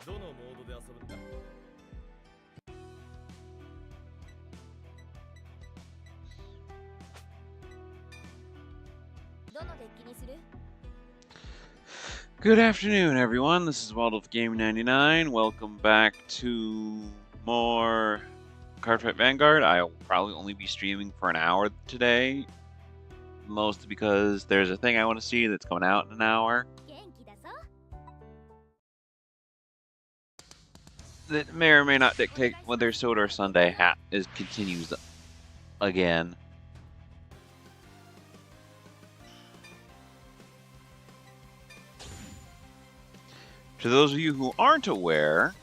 どのモードで遊ぶんだ。Good afternoon, everyone. This is Waldolf Game 99. Welcome back to more Cardfight Vanguard. I'll probably only be streaming for an hour today, mostly because there's a thing I want to see that's coming out in an hour. That may or may not dictate whether Soda or Sunday continues again. To those of you who aren't aware,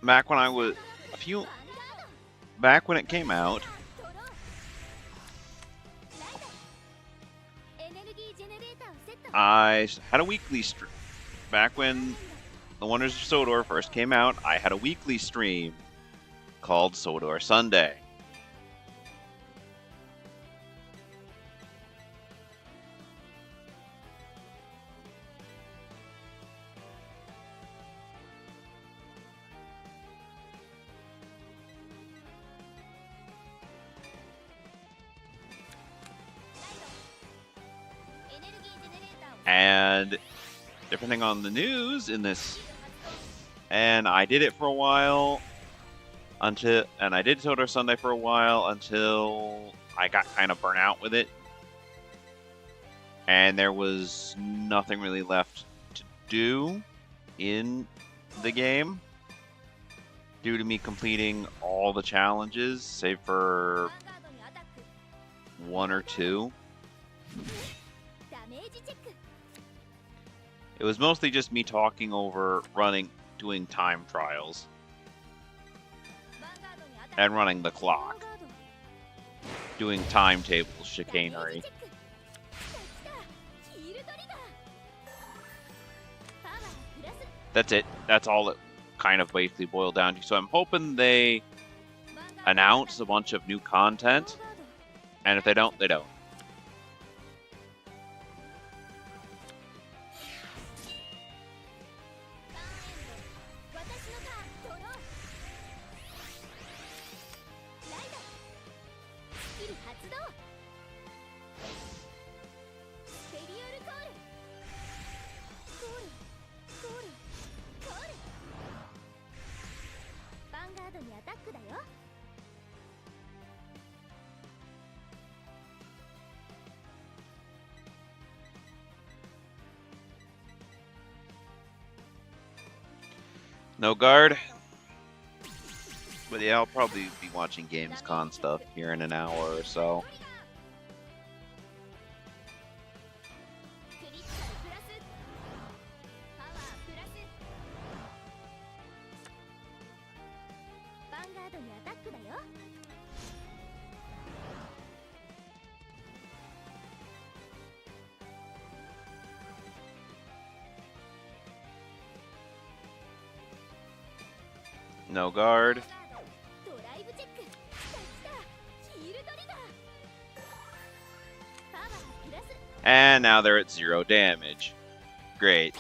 back when it came out, I had a weekly stream. Back when The Wonders of Sodor first came out, I had a weekly stream called Sodor Sunday. And depending on the news in this, and I did it for a while and I did Sodor Sunday for a while until I got kind of burnt out with it, and there was nothing really left to do in the game due to me completing all the challenges, save for one or two. It was mostly just me talking over doing time trials, and running the clock, doing timetable chicanery. That's it. That's all it kind of basically boiled down to. So I'm hoping they announce a bunch of new content, and if they don't, they don't. No guard. But yeah, I'll probably be watching Gamescom stuff here in an hour or so. No guard. And now they're at 0 damage. Great.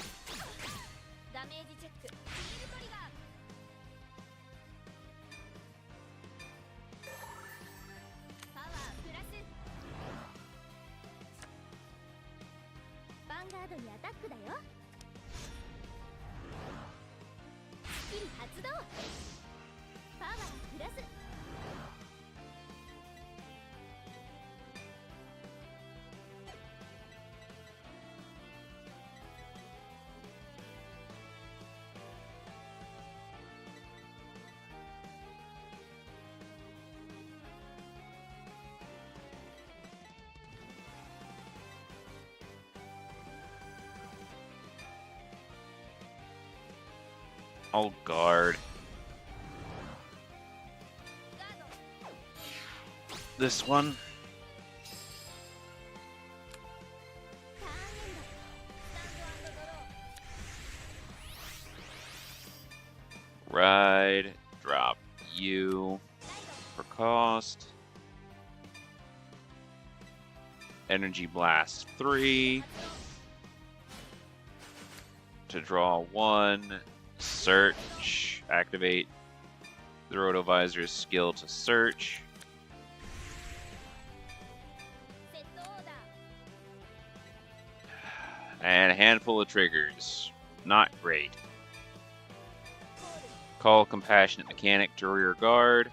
Oh, guard. This one. Ride, drop you for cost. Energy Blast 3. To draw 1. Search. Activate the Rotovisor's skill to search. And a handful of triggers. Not great. Call Compassionate Mechanic to rear guard.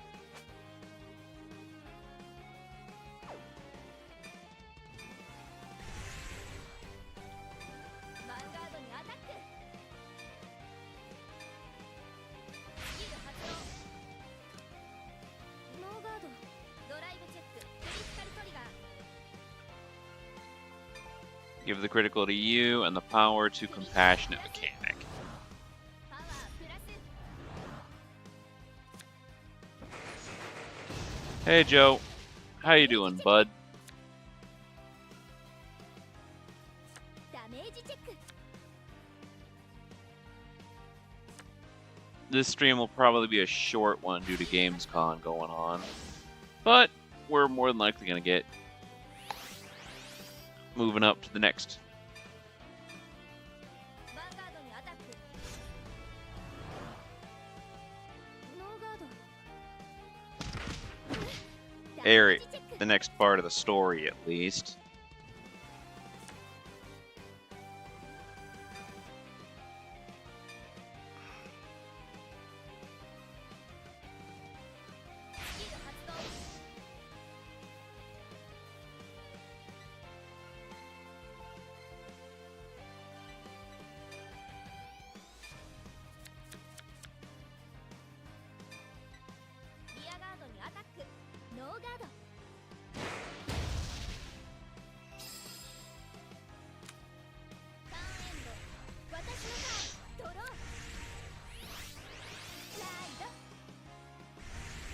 Give the critical to you and the power to Compassionate Mechanic. Hey Joe, how you doing, bud? This stream will probably be a short one due to Gamescom going on, but we're more than likely going to get moving up to the next. Area, the next part of the story at least.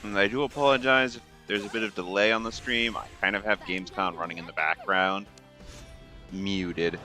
And I do apologize if there's a bit of delay on the stream. I kind of have Gamescom running in the background. Muted.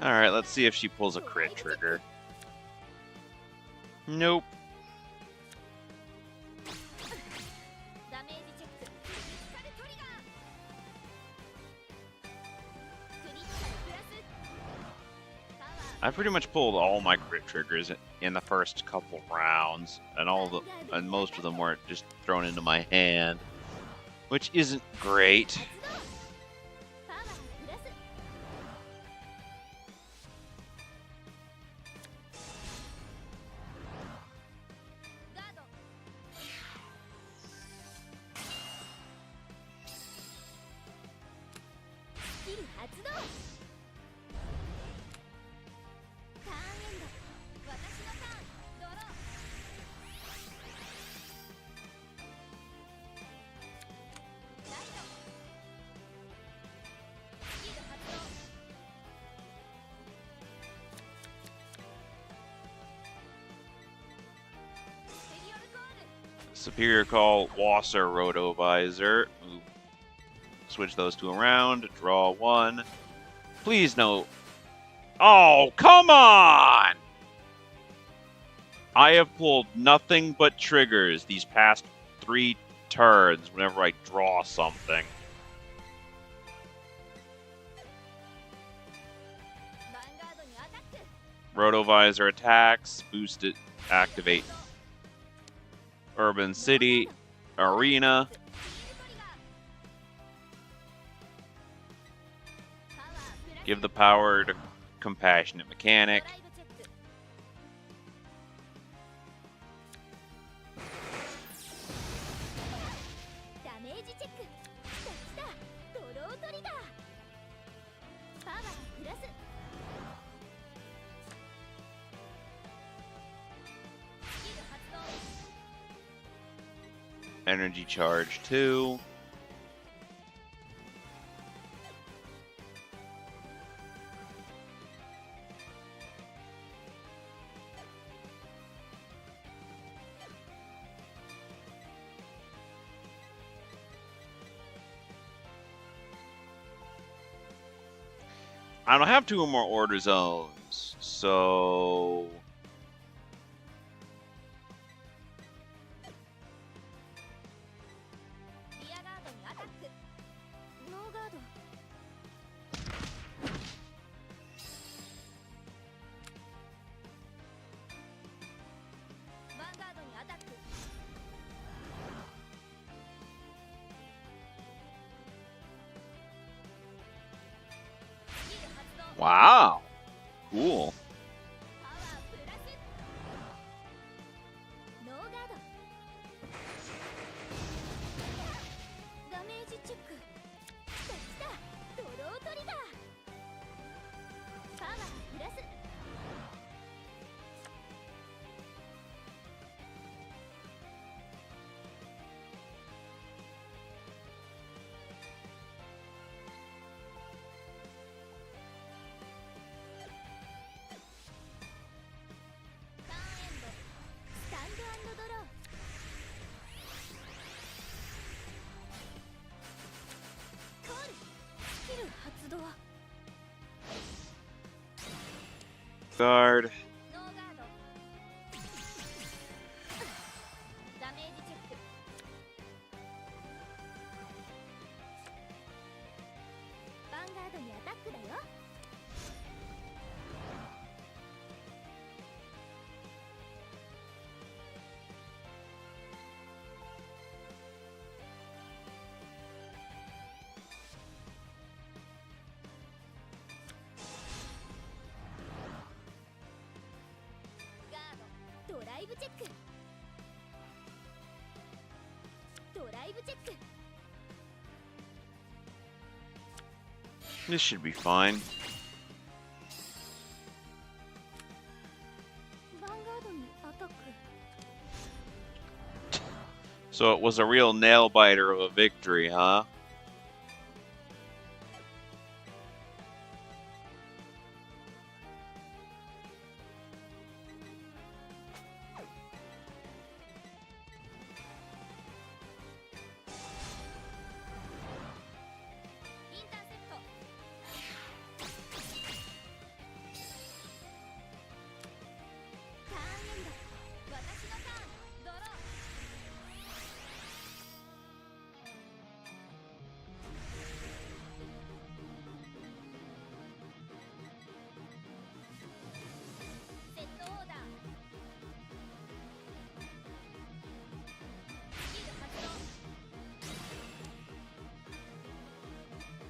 Alright, let's see if she pulls a crit trigger. Nope. I pretty much pulled all my crit triggers in the first couple rounds, and most of them were just thrown into my hand, which isn't great. Superior Call, Wasser, Rotovisor. Switch those two around, draw one. Please no. Oh, come on! I have pulled nothing but triggers these past 3 turns whenever I draw something. Rotovisor attacks, boost it, activate Urban City, Arena. Give the power to Compassionate Mechanic. Energy Charge 2. I don't have 2 more order zones, so wow, cool. Guard. This should be fine. So it was a real nail-biter of a victory, huh?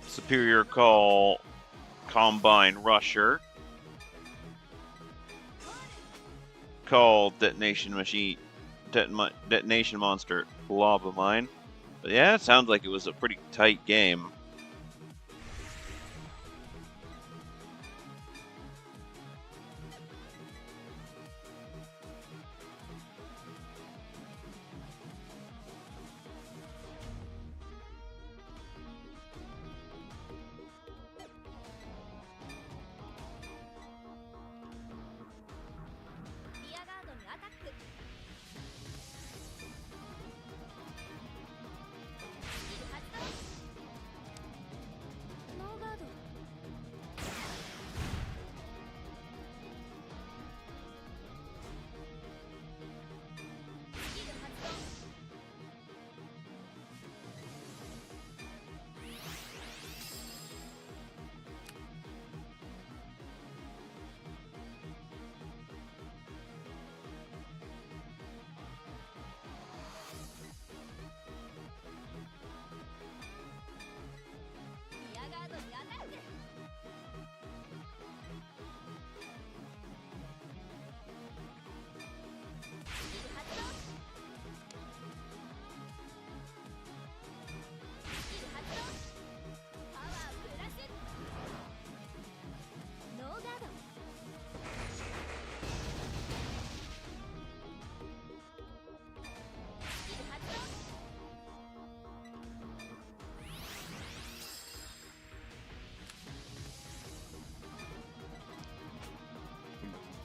Superior Call, Combine Rusher. Call Detonation Machine, Detonation Monster, Lava Mine. But yeah, it sounds like it was a pretty tight game.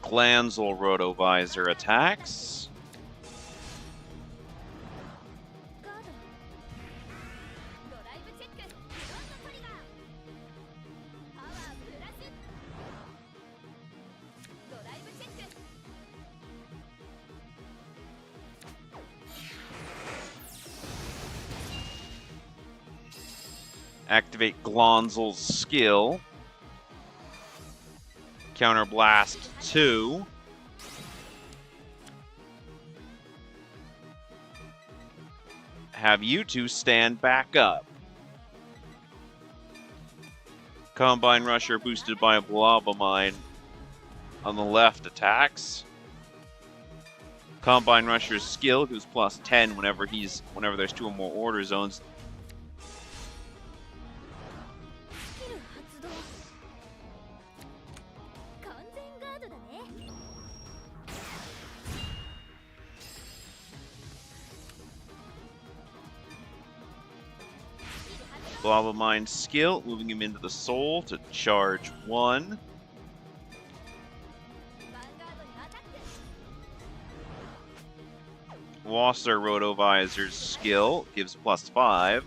Glanzel Rotovisor attacks. Activate Glanzel's skill. Counter Blast 2. Have you two stand back up. Combine Rusher boosted by a Blobomine on the left attacks. Combine Rusher's skill gives plus 10 whenever there's 2 or more order zones. Blobomine skill, moving him into the soul to charge 1. Wasser Rotovisor's skill gives plus 5.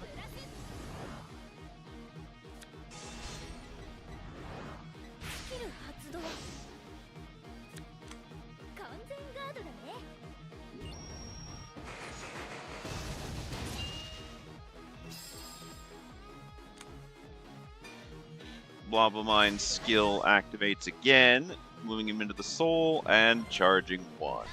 Blobomine skill activates again, moving him into the soul and charging 1.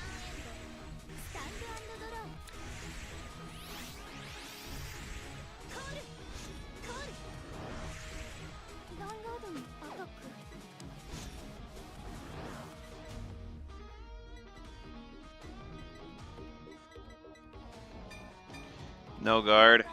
No guard.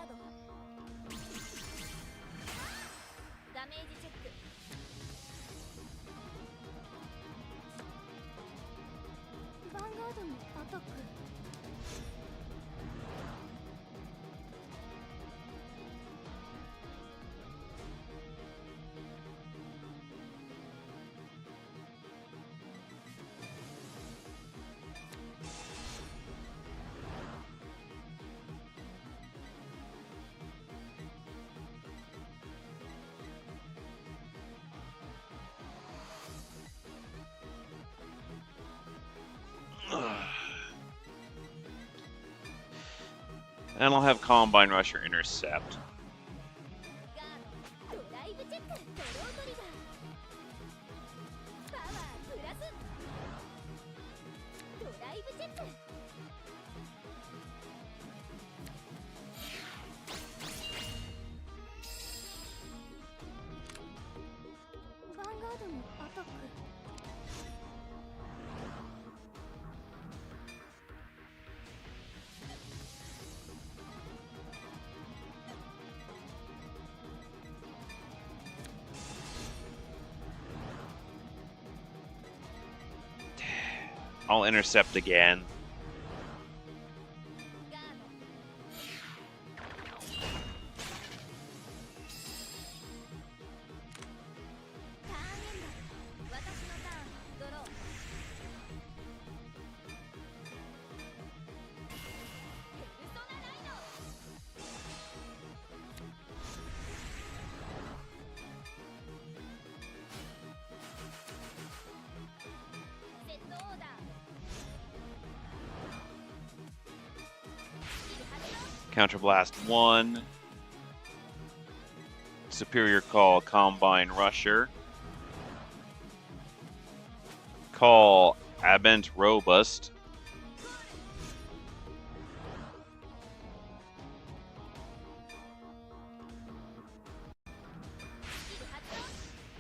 And I'll have Combine Rusher intercept. I'll intercept again. Counterblast 1. Superior Call, Combine Rusher. Call, Abent Robust.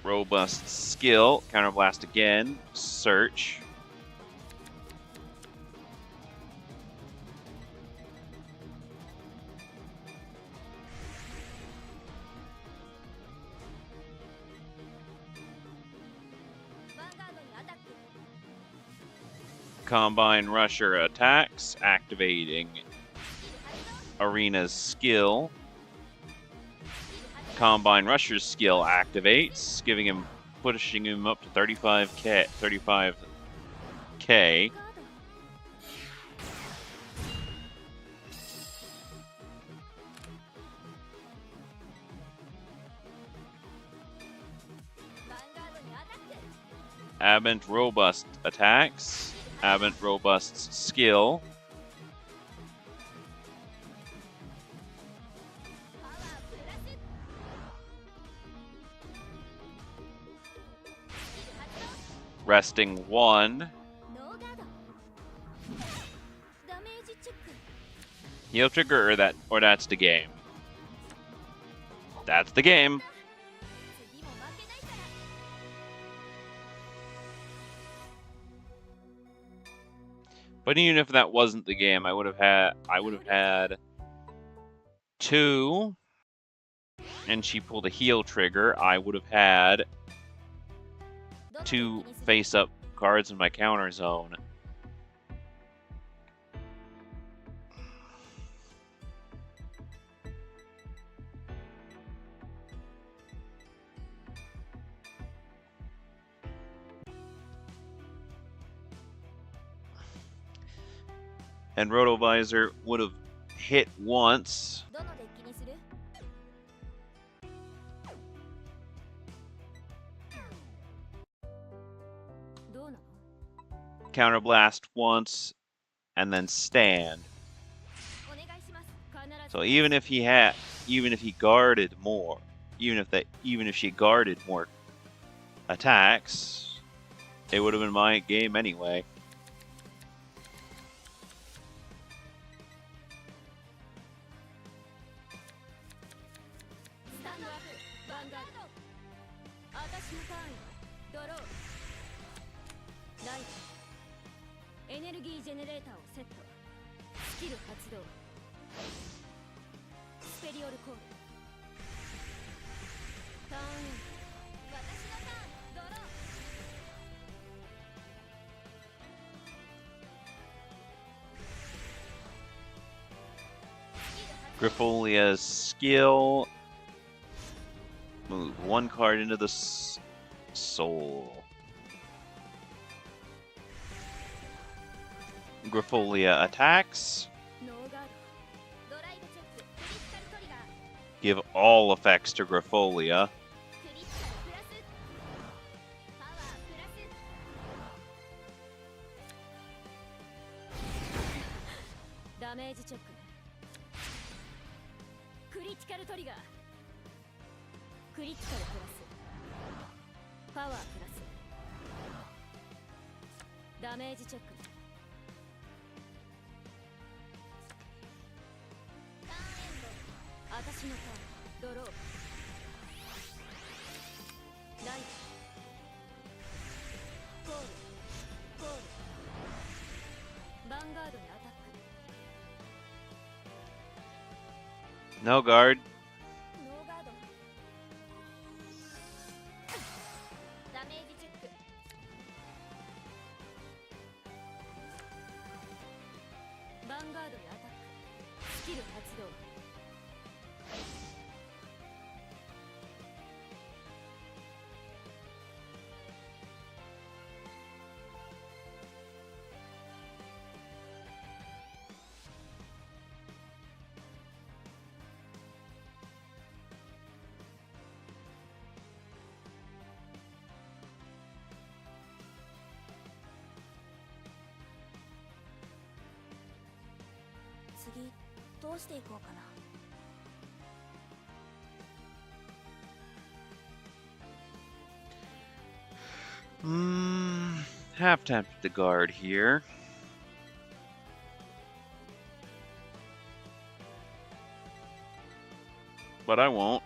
Robust skill, Counterblast again, Search. Combine Rusher attacks, activating Arena's skill. Combine Rusher's skill activates, pushing him up to 35 K, 35 okay. Abent Robust attacks. Abent Robust's skill. Resting 1. Heal trigger or that's the game. That's the game. But even if that wasn't the game, I would have had 2, and she pulled a heal trigger. I would have had 2 face-up cards in my counter zone. And Rotovisor would have hit once. Counterblast once, and then stand. So even if he guarded more, even if she guarded more attacks, it would have been my game anyway. Grifolia's skill. Move 1 card into the soul. Grifolia attacks. Give all effects to Grifolia. No guard. Have tapped the guard here. But I won't.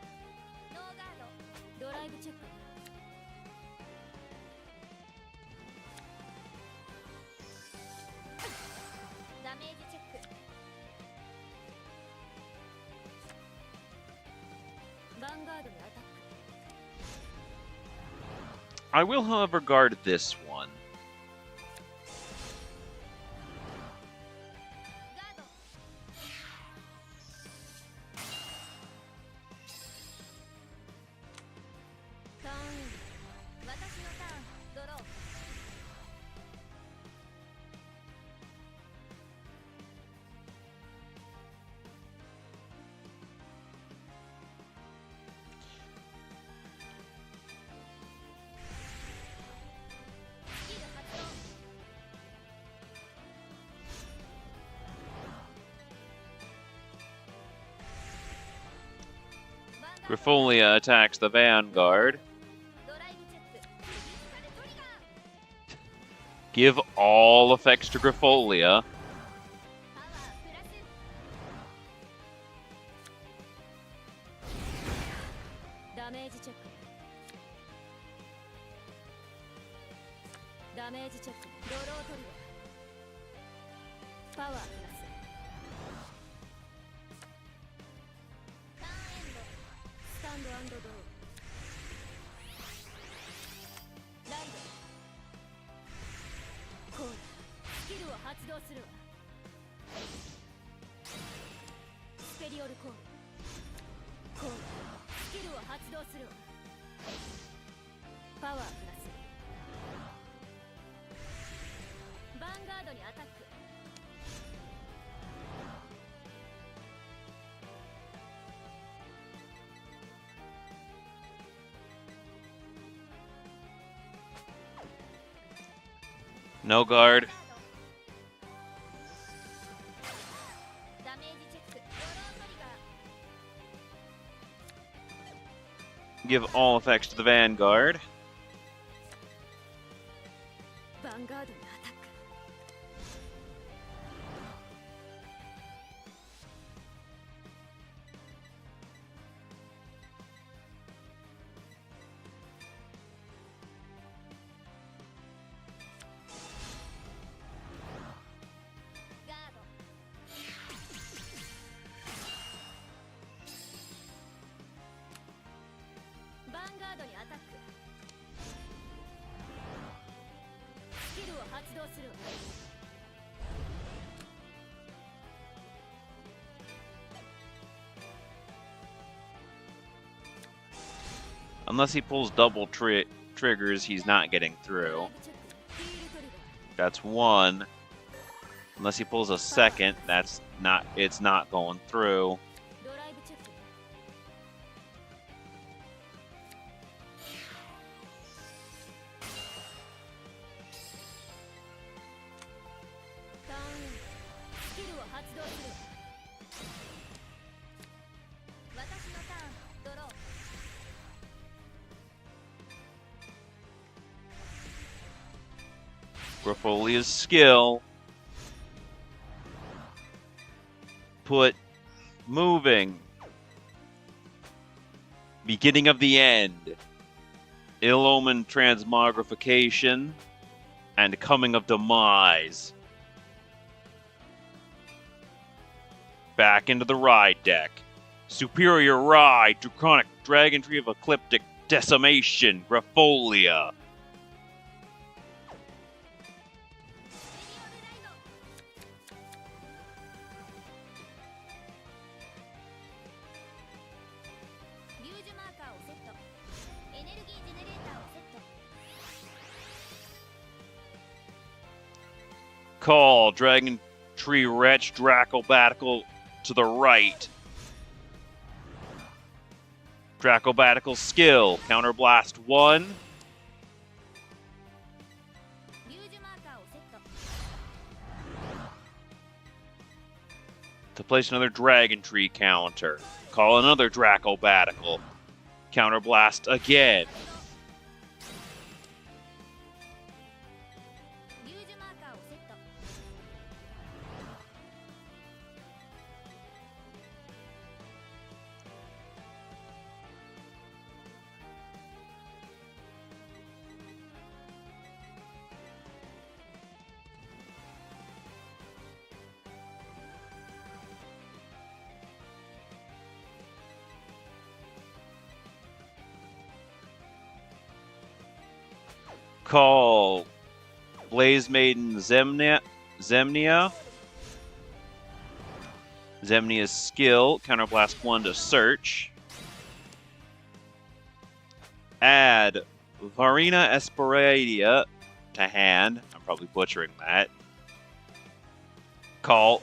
I will, however, guard this one. Grifolia attacks the Vanguard. Give all effects to Grifolia. No guard. Give all effects to the Vanguard. Unless he pulls double triggers, he's not getting through. That's one. Unless he pulls a second, it's not going through. Grifolia's skill. Put moving. Beginning of the end. Ill-omen transmogrification. And coming of demise. Back into the ride deck. Superior ride. Draconic Dragon Tree of Ecliptic Decimation. Grifolia. Call Dragon Tree Wretch Dracobatical to the right. Dracobatical skill. Counterblast 1. To place another Dragon Tree counter. Call another Dracobatical. Counterblast again. Call Blaze Maiden Zemnia. Zemnia's skill, Counterblast 1 to search. Add Varina Esperadia to hand. I'm probably butchering that. Call.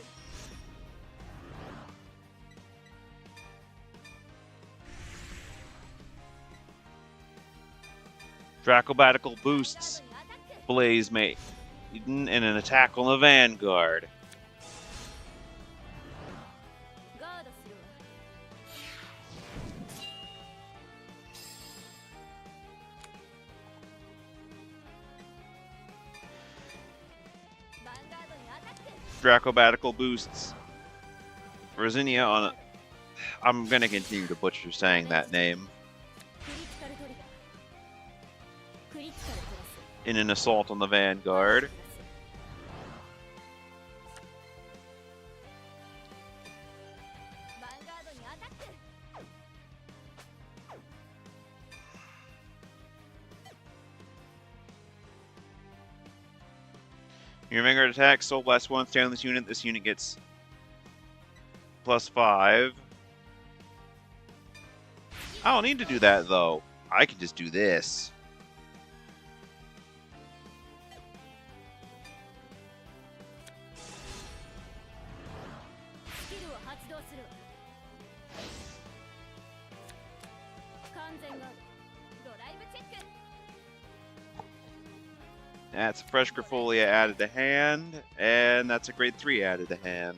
Dracobatical boosts Blaze Maiden and an attack on the Vanguard. Dracobatical boosts Rosinia on. I'm gonna continue to butcher saying that name. In an assault on the Vanguard. Your Vanguard attack, Soul Blast once, stay on this unit. This unit gets +5. I don't need to do that, though. I can just do this. That's a fresh Griffolia added to hand, and that's a grade 3 added to hand.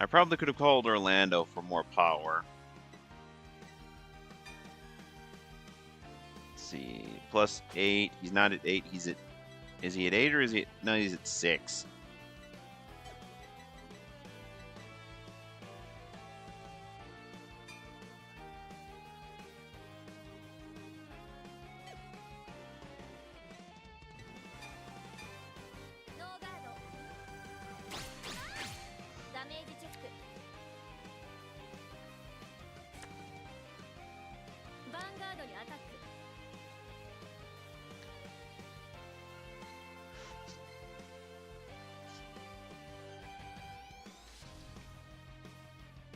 I probably could have called Orlando for more power. Let's see, +8. He's not at 8. He's at. Is he at 8 or is he? No, he's at 6.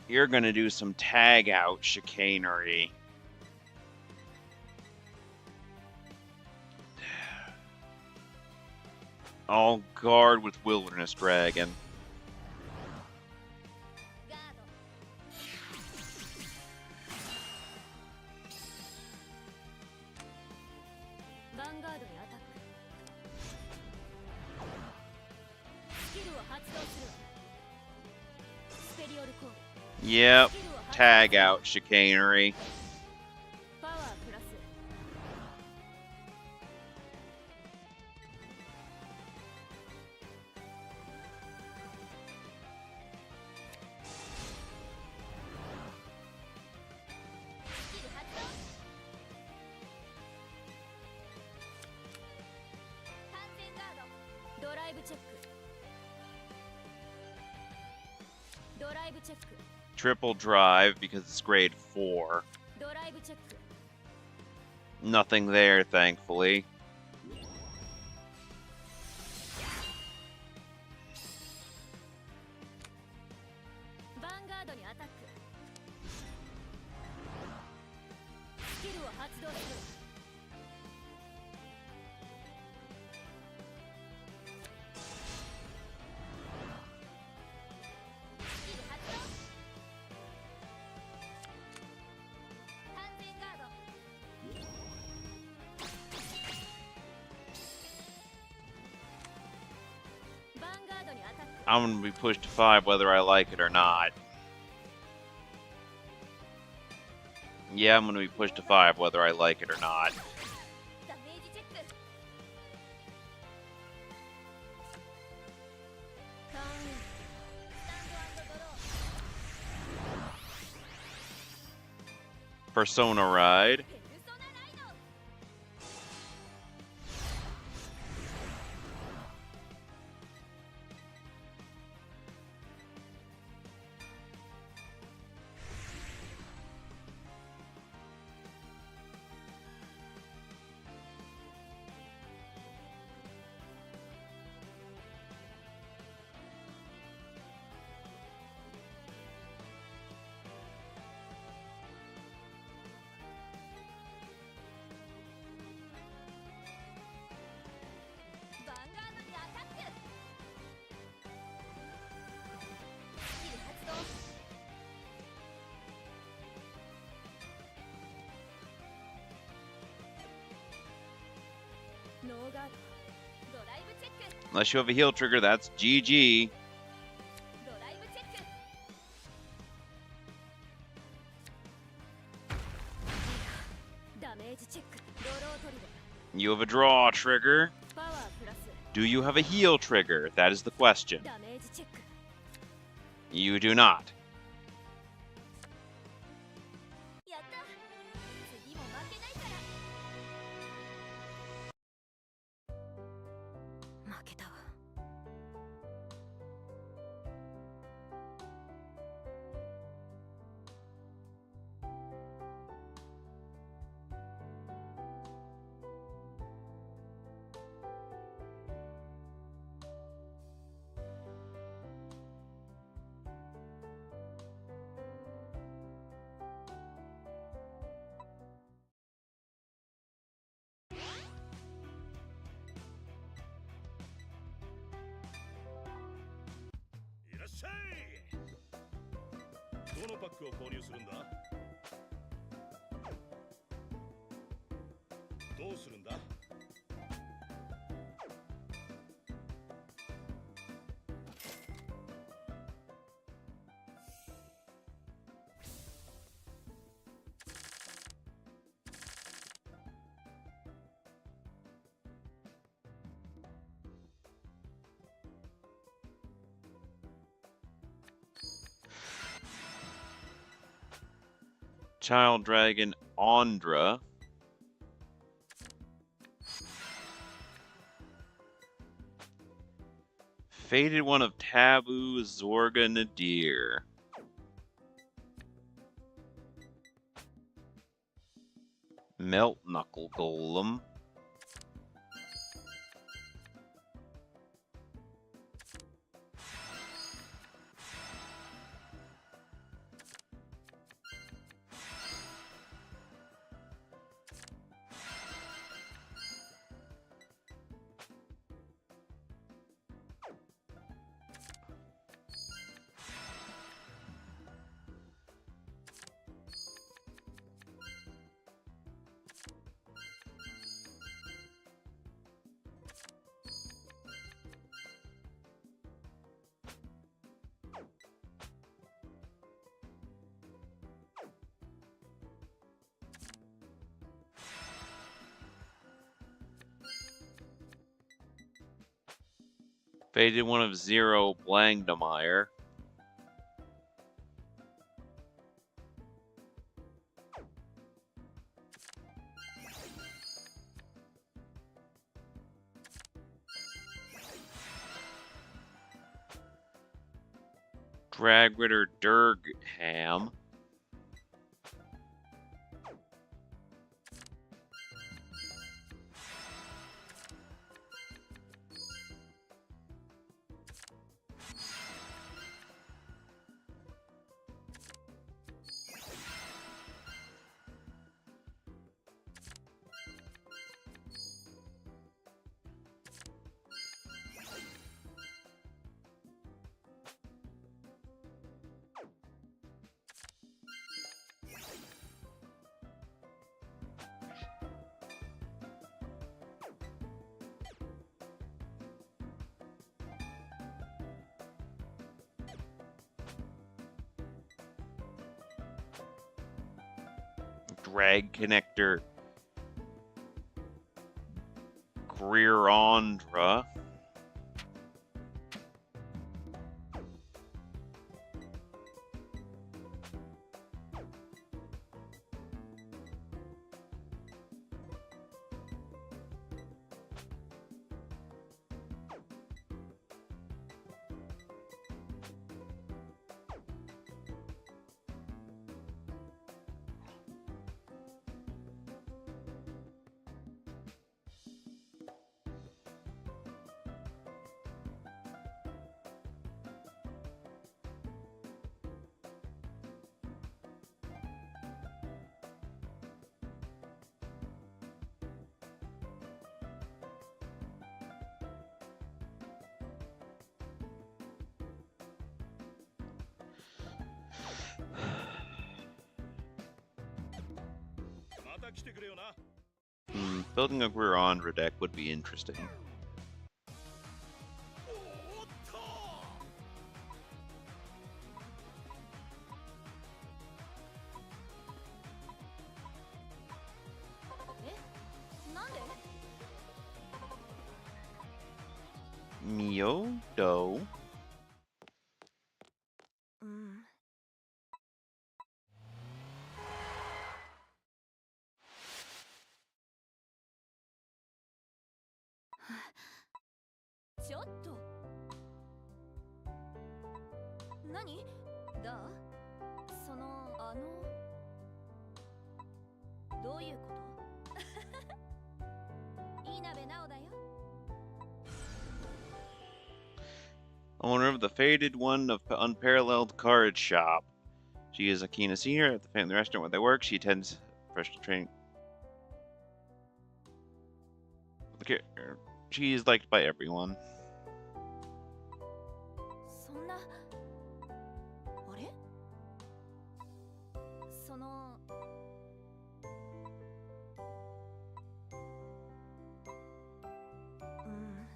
You're going to do some tag out chicanery. All guard with Wilderness Dragon. Yep, tag out chicanery. Triple drive because it's grade 4. Nothing there, thankfully. I'm going to be pushed to 5 whether I like it or not. Yeah, I'm going to be pushed to 5 whether I like it or not. Persona Ride. Unless you have a heal trigger, that's GG. You have a draw trigger. Do you have a heal trigger? That is the question. You do not. Child Dragon Andra. Faded one of Taboo Zorga Nadir. Melt Knuckle Golem. Faded one of Zero Blangdemeyer. Dragritter Durgham. Drag Connector Greerandra. Building a career Andra deck would be interesting. おっとなんで Miodo? うん。ちょっと。何だその、どういうこといい鍋なおだよ。 Owner of the faded one of unparalleled card shop. She is Akina Senior at the family restaurant where they work. She attends professional training. She is liked by everyone. そんな。あれその。うん。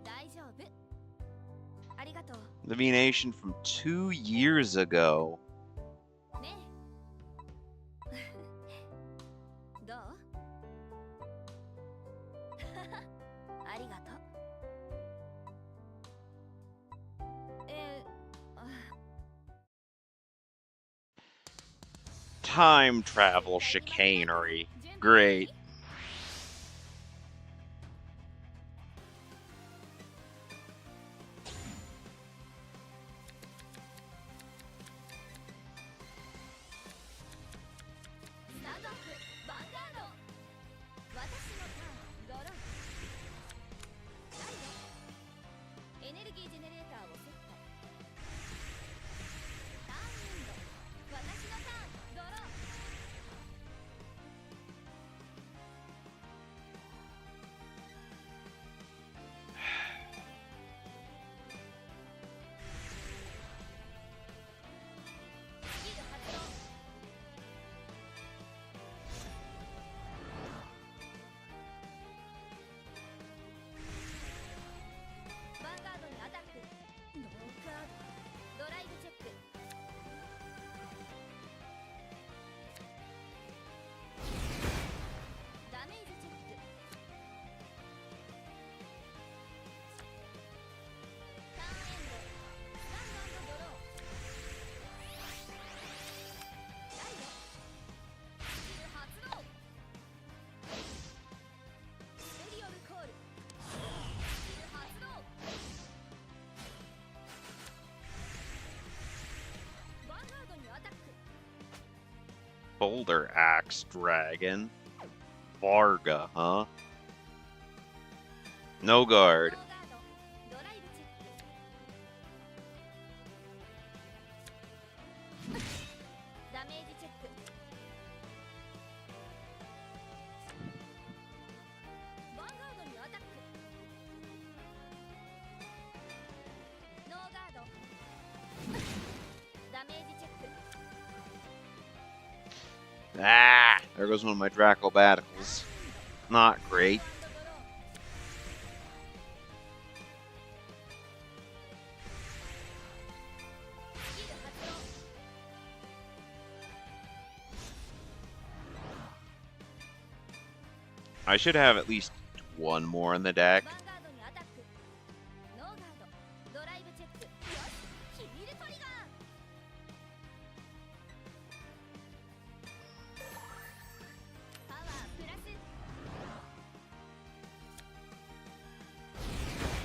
大丈夫。ありがとう。 The V Nation from 2 years ago. ねえ。どうありがとう。Time travel chicanery. Great. Boulder Axe Dragon. Varga, huh? No guard. Ah! There goes one of my Dracobaticals. Not great. I should have at least one more in the deck.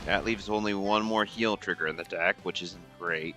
That leaves only one more heal trigger in the deck, which isn't great.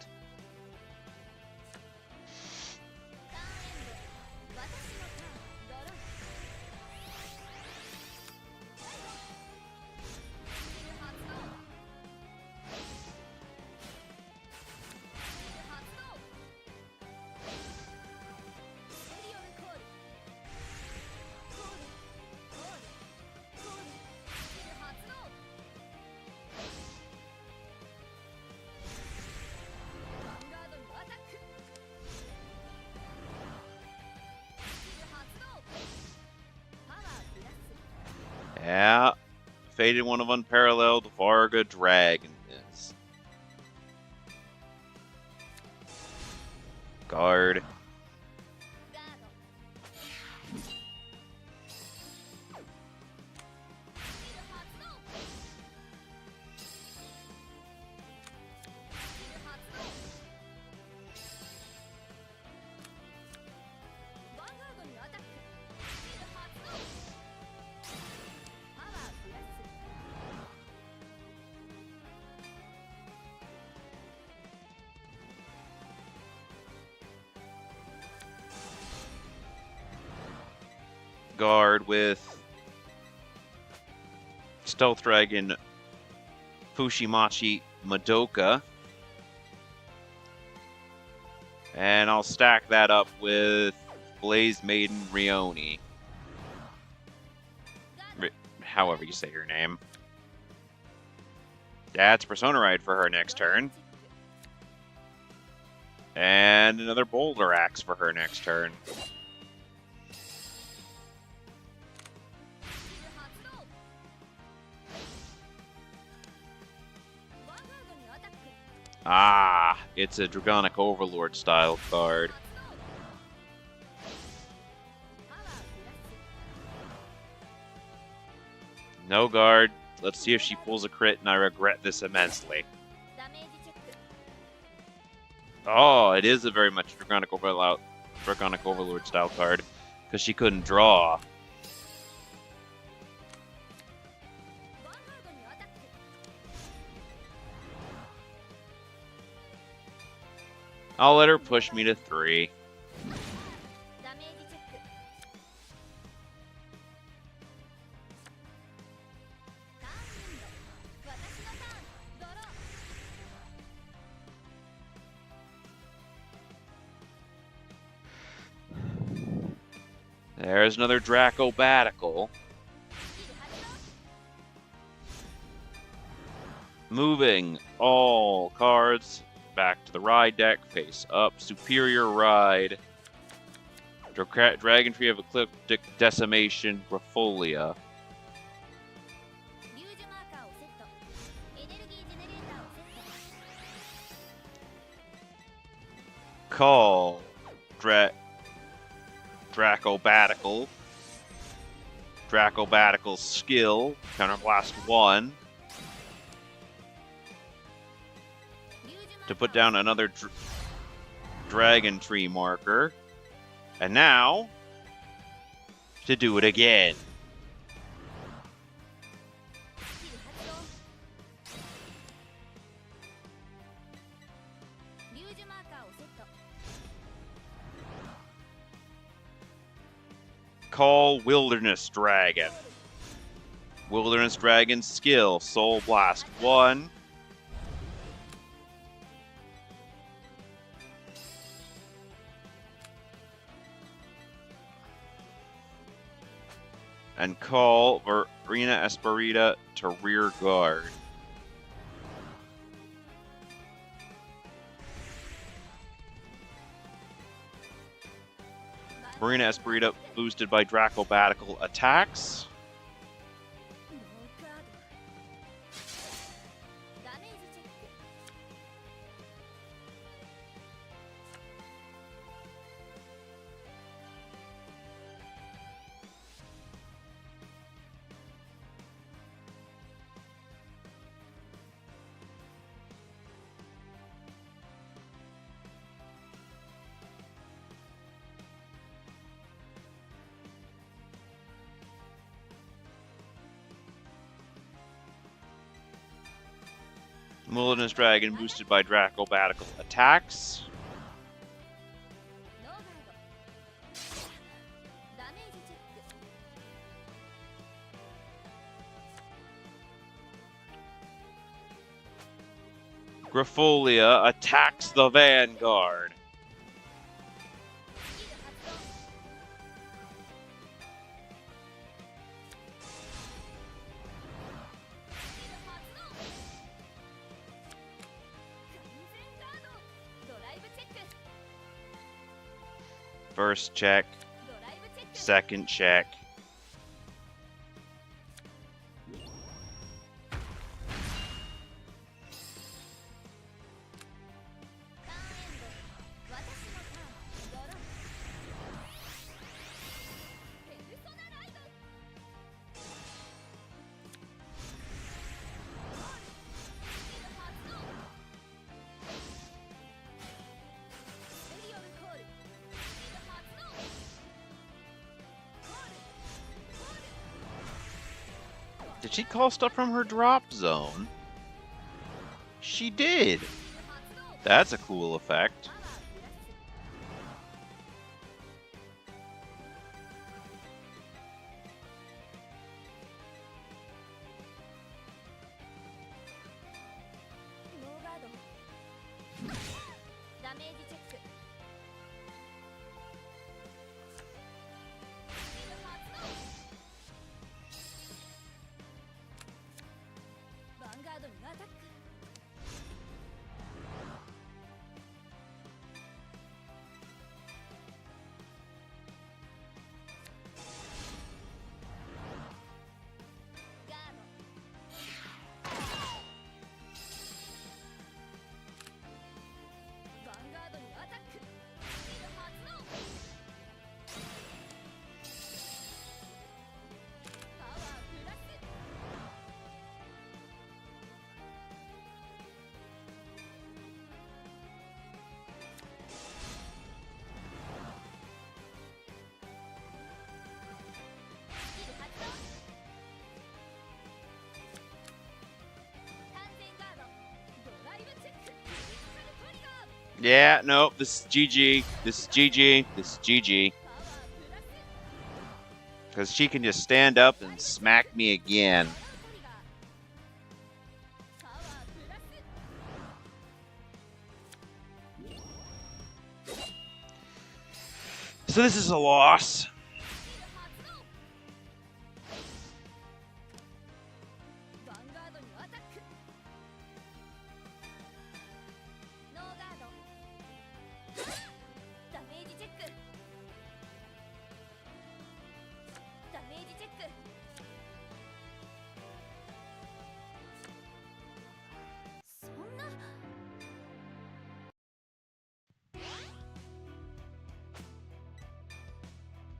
Yeah. Faded one of unparalleled Varga Dragon is. Guard. Guard with Stealth Dragon Fushimachi Madoka. And I'll stack that up with Blaze Maiden Rioni. However you say your name. That's Persona Ride for her next turn. And another Boulder Axe for her next turn. Ah, it's a Dragonic Overlord style card. No guard. Let's see if she pulls a crit, and I regret this immensely. Oh, it is a very much Dragonic Overlord style card, because she couldn't draw. I'll let her push me to 3. There's another Dracobatical. Moving all cards back to the Ride deck, face up, Superior Ride, Dragon Tree of Ecliptic Decimation, Grafolia. Call Dracobatical. Dracobatical skill, Counterblast 1. To put down another Dragon Tree marker. And now, to do it again. Call Wilderness Dragon. Wilderness Dragon skill, Soul Blast 1. And call Verena Esperita to rear guard. Verena Esperita boosted by Dracobatical attacks. Wilderness Dragon boosted by Dracobatical attacks. Grafolia attacks the Vanguard. First check, second check. Did she call stuff from her drop zone? She did. That's a cool effect. Yeah, nope, this is GG. This is GG. This is GG. Because she can just stand up and smack me again. So this is a loss.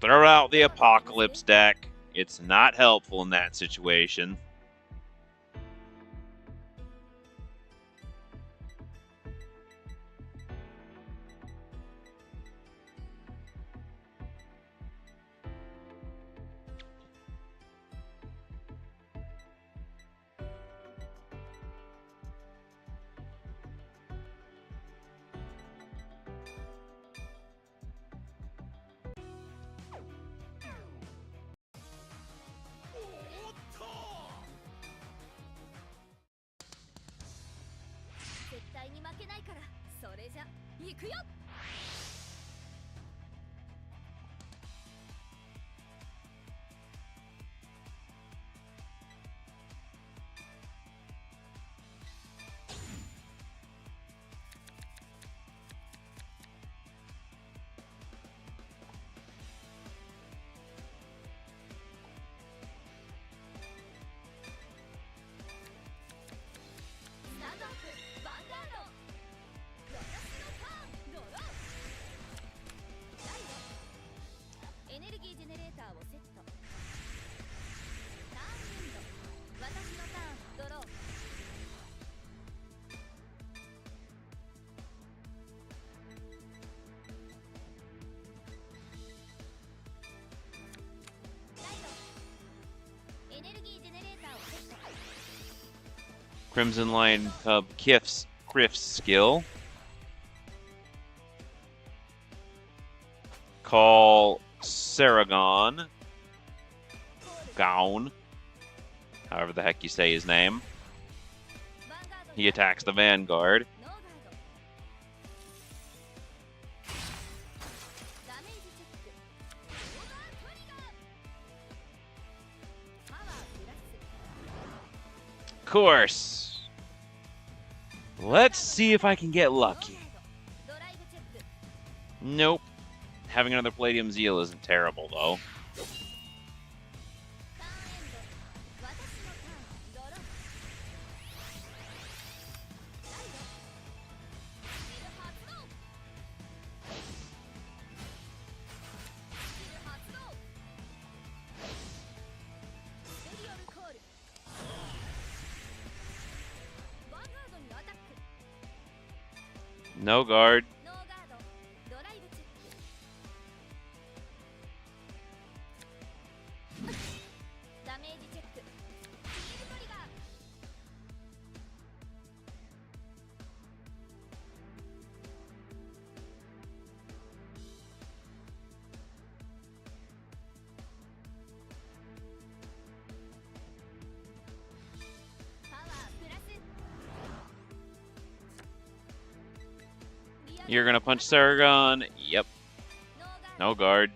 Throw out the Apocalypse deck. It's not helpful in that situation. Crimson Lion Cub Criff's skill. Call Saragon. Gown. However the heck you say his name. He attacks the Vanguard. Of course. Let's see if I can get lucky. Nope. Having another Palladium Zeal isn't terrible, though. No guard. You're gonna punch Saragon. Yep. No guard.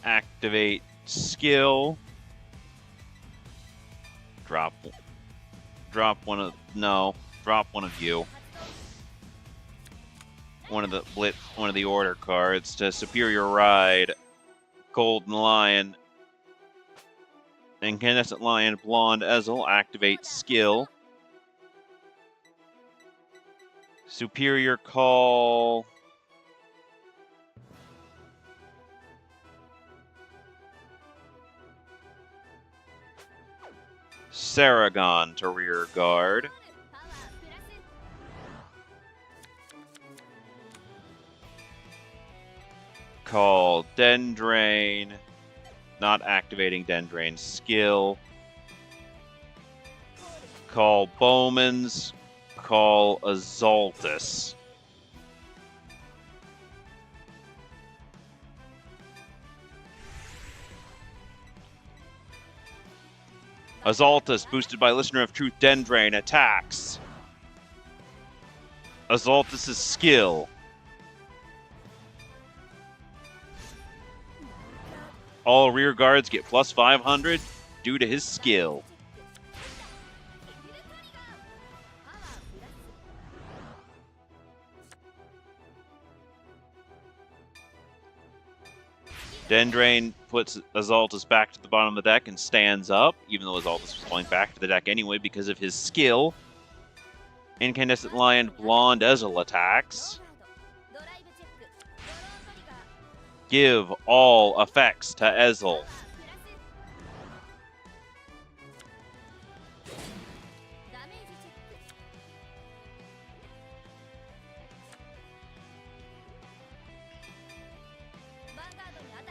Activate skill. Drop one of you. One of the order cards to Superior Ride, Golden Lion, Incandescent Lion, Blonde Ezel. Activate skill. Superior Call. Saragon to rear guard. Call Dendrain. Not activating Dendrain's skill. Call Bowman's. Call Azaltus. Azaltus, boosted by Listener of Truth Dendrain, attacks. Azaltus' skill. All rear guards get plus 500 due to his skill. Dendrain puts Azaltus back to the bottom of the deck and stands up, even though Azaltus was going back to the deck anyway because of his skill. Incandescent Lion Blonde Ezel attacks. Give all effects to Ezel.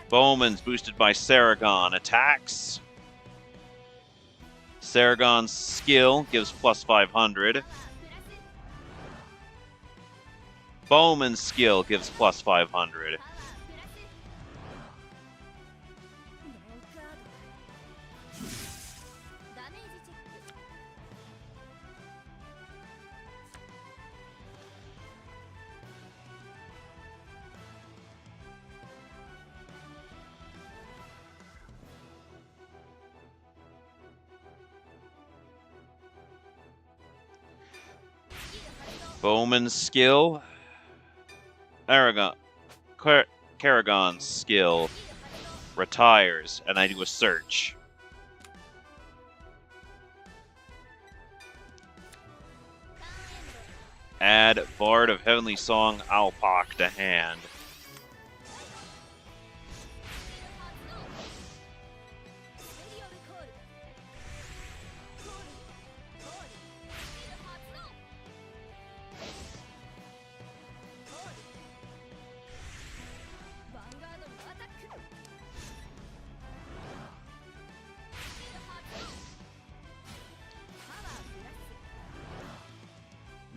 Bowman's boosted by Saragon attacks. Saragon's skill gives plus 500. Bowman's skill gives plus 500. Bowman's skill. Karagon's skill retires, and I do a search. Add Bard of Heavenly Song Alpak to hand.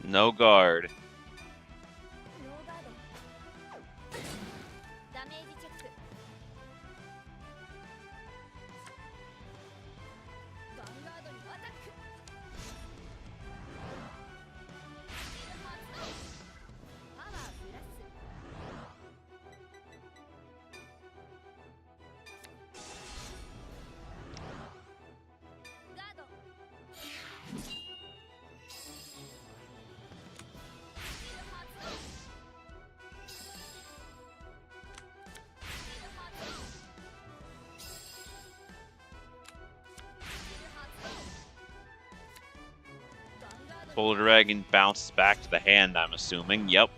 No guard. Boulder Dragon bounces back to the hand, I'm assuming. Yep.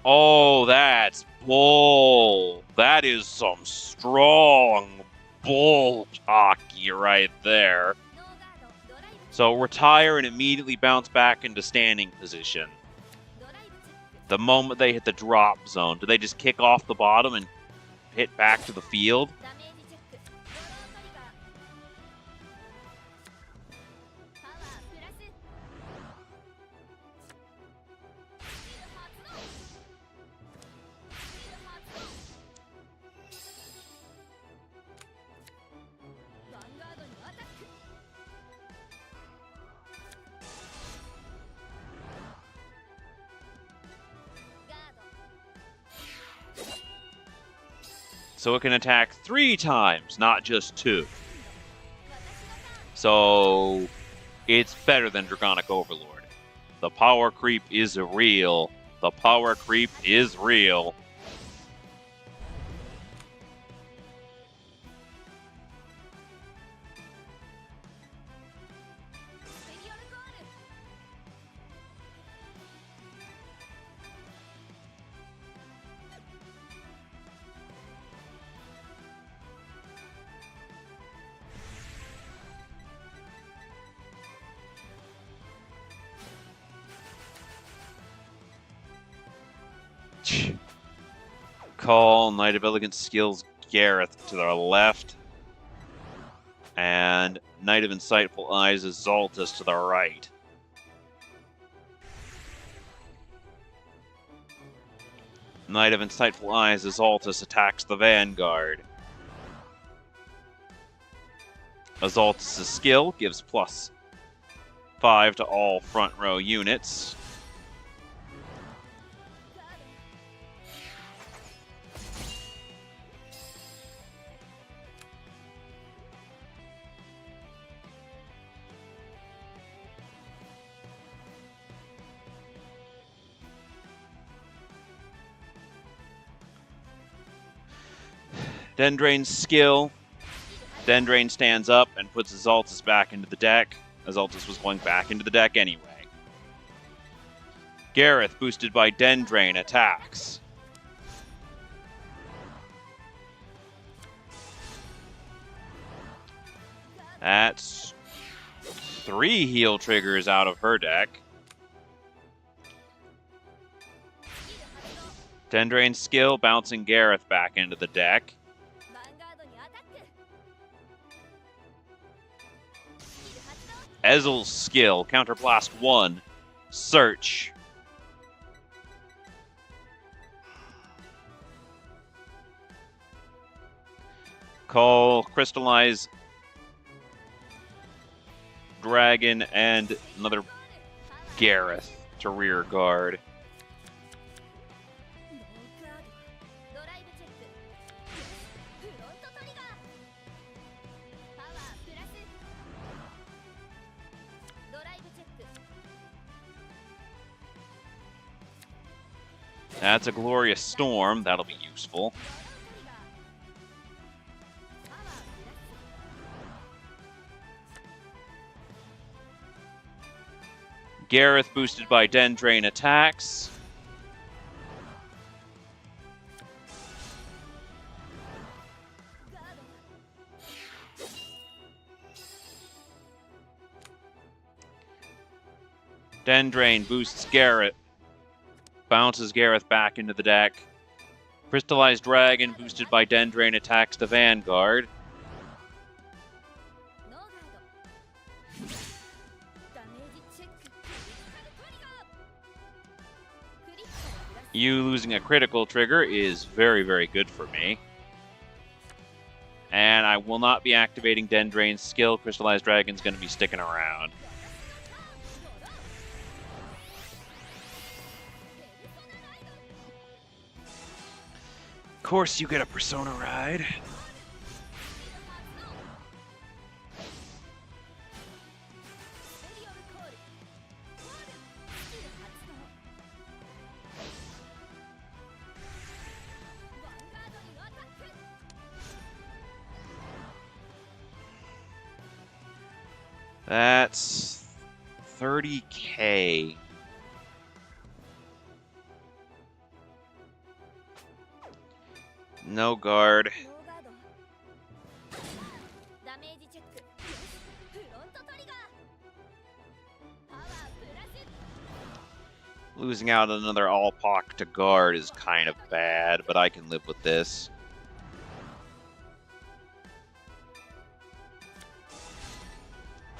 Oh, that's bull. That is some strong bull hockey right there. ノーガードドライブ So retire and immediately bounce back into standing position. ドライブチェック The moment they hit the drop zone, do they just kick off the bottom and hit back to the field? ダメージチェックドロートリガーパワープラススキル発動スキル発動ヴァンガードにアタック So it can attack 3 times, not just 2. So it's better than Draconic Overlord. The power creep is real. The power creep is real. Call Knight of Elegant Skills Gareth to the left. And Knight of Insightful Eyes is Zaltus to the right. Knight of Insightful Eyes is Zaltus attacks the Vanguard. Azaltus' skill gives +5 to all front row units. Dendrain's skill. Dendrain stands up and puts Azaltus back into the deck. Azaltus was going back into the deck anyway. Gareth, boosted by Dendrain, attacks. That's 3 heal triggers out of her deck. Dendrain's skill, bouncing Gareth back into the deck. ヴァンガードにアタックスキル発動 Ezel's skill, Counterblast 1, Search. Call, Crystallize, Dragon, and another Gareth to rear guard. ノーガードドライブチェックフロントトリガーパワープラスドライブチェック That's a Glorious Storm, that'll be useful. ドロートリガーパワープラス Gareth, boosted by Dendrain, attacks. Dendrain boosts Gareth. Bounces Gareth back into the deck. Crystallized Dragon, boosted by Dendrain, attacks the Vanguard. ノーガードダメージチェッククリティカルトリガークリティカルプラス You losing a critical trigger is very, very good for me. And I will not be activating Dendrain's skill. Crystallized Dragon's going to be sticking around. Of course, you get a Persona ride. That's 30K. No guard. ノーガードダメージチェックフロントトリガーパワープラス Losing out another all-pock to guard is kind of bad, but I can live with this.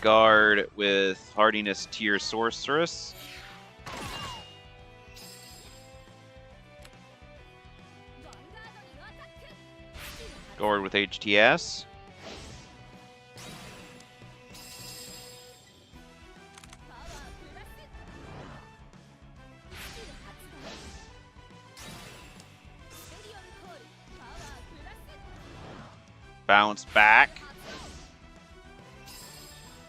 Guard with hardiness tier sorceress. ヴァンガードにアタック Guard with HTS. パワープラススキル発動スペリオンコールパワープラス Bounce back. 発動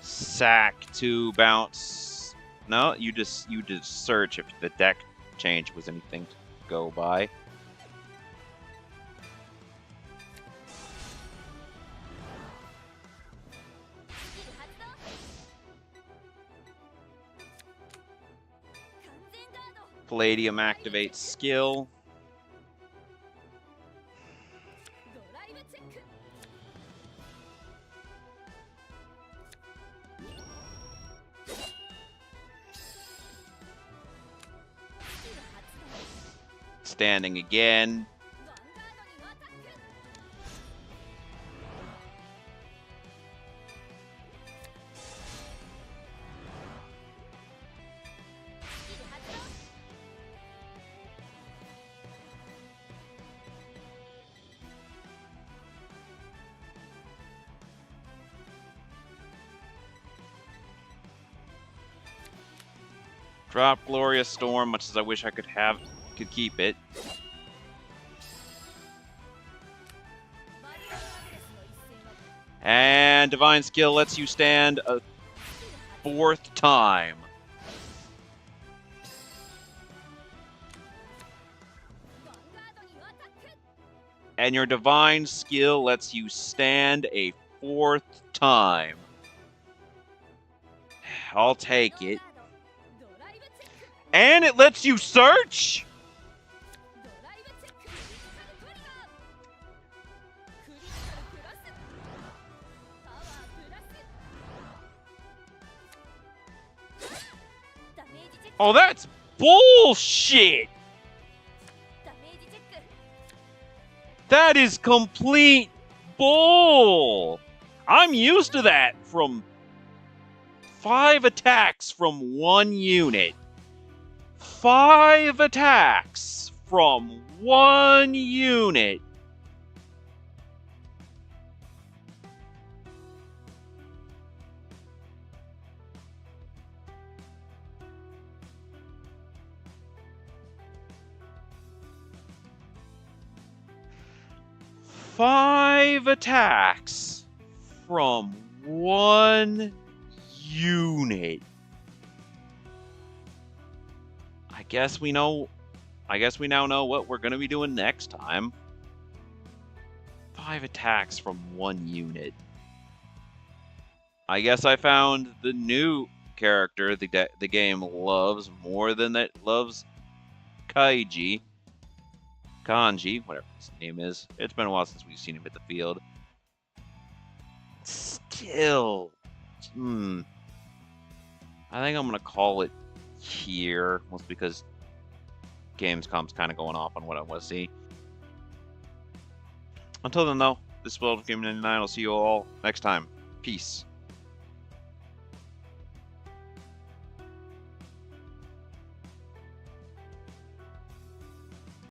Sack to bounce. No, you just search if the deck change was anything to go by. スキル発動完全ガード Palladium activates skill. ドライブチェックスキル発動 Standing again. ヴァンガードにアタックスキル発動 Drop Glorious Storm, much as I wish I could keep it. マリオ・ラミレスの一戦は And Divine Skill lets you stand a スキル発動 fourth time. ヴァンガードにアタック And your Divine Skill lets you stand a fourth time. I'll take it. ドライブチェック And it lets you search? ドライブチェッククリティカルトリガークリティカルプラスパワープラスダメージチェック Oh, that's bullshit! ダメージチェック That is complete bull! I'm used to that from 5 attacks from 1 unit. 5 attacks from 1 unit. Five attacks from 1 unit. I guess we now know what we're gonna be doing next time. 5 attacks from 1 unit. I guess I found the new character the game loves more than it loves Kanji, whatever his name is. It's been a while since we've seen him at the field. Still, I think I'm gonna call it here, mostly because Gamescom's kind of going off on what I want to see. Until then, though, this is World of Game 99. I'll see you all next time. Peace.